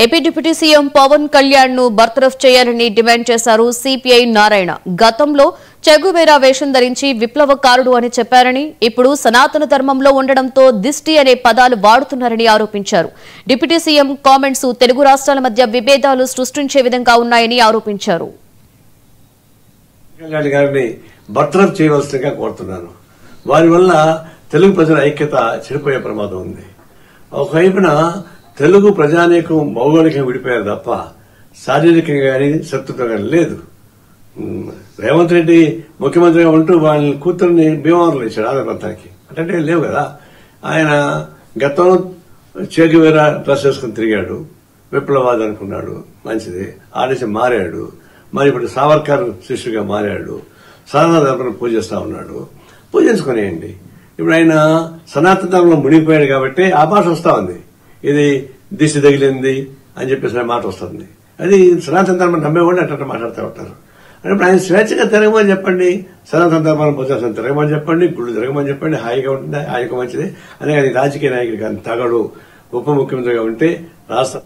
AP deputy CM Pawan Kalyan ను బర్తరఫ్ చేయాలని డిమాండ్ చేశారు సిపిఐ నారాయణ. గతంలో చెగువేరా వేషం ధరించి విప్లవకారుడు అని చెప్పారని, ఇప్పుడు సనాతన ధర్మంలో ఉండడంతో దిష్టి అనే పదాలు వాడుతున్నారని ఆరోపించారు. డిప్యూటీ సీఎం కామెంట్స్ తెలుగు రాష్ట్రాల మధ్య విభేదాలు సృష్టించే విధంగా ఉన్నాయని ఆరోపించారు. కళ్యాణ్ గారిని బర్తరఫ్ చేయవలసిందిగా కోరుతున్నాను. వారి వల్ల తెలుగు ప్రజల ఐక్యత చెడిపోయే ప్రమాదం ఉంది. ఒకవైపున తెలుగు ప్రజానీకం భౌగోళికంగా విడిపోయారు తప్ప శారీరకంగా కానీ శత్రుత్వం కానీ లేదు. రేవంత్ రెడ్డి ముఖ్యమంత్రిగా ఉంటూ వాళ్ళ కూతుర్ని భీమవరంలో ఇచ్చాడు ఆంధ్ర ప్రాంతానికి. అంటే లేవు కదా. ఆయన గతంలో చెగువేరా డ్రెస్ వేసుకుని తిరిగాడు, విప్లవాది అనుకున్నాడు, మంచిది. ఆడేసి మారాడు. మరి ఇప్పుడు సావర్కర్ శిష్యుగా మారాడు. సనాతన ధర్మం పూజిస్తా ఉన్నాడు. పూజించుకునేయండి. ఇప్పుడు ఆయన సనాతన ధర్మంలో మునిగిపోయాడు కాబట్టి ఆ భాష వస్తా ఉంది. ఇది దిశ తగిలింది అని చెప్పేసి మాట వస్తుంది. అది సనాతన ధర్మం నమ్మేవాళ్ళు అట్లా మాట్లాడుతూ ఉంటారు. అంటే ఆయన స్వేచ్ఛగా తిరగమని చెప్పండి, సనాతన ధర్మాన్ని పూజాల్సిన తిరగమని చెప్పండి, గుళ్ళు తిరగమని చెప్పండి, హాయిగా ఉంటుంది, హాయిగా మంచిది. అదే రాజకీయ నాయకుడు కానీ తగడు ఉప ముఖ్యమంత్రిగా ఉంటే రాష్ట్ర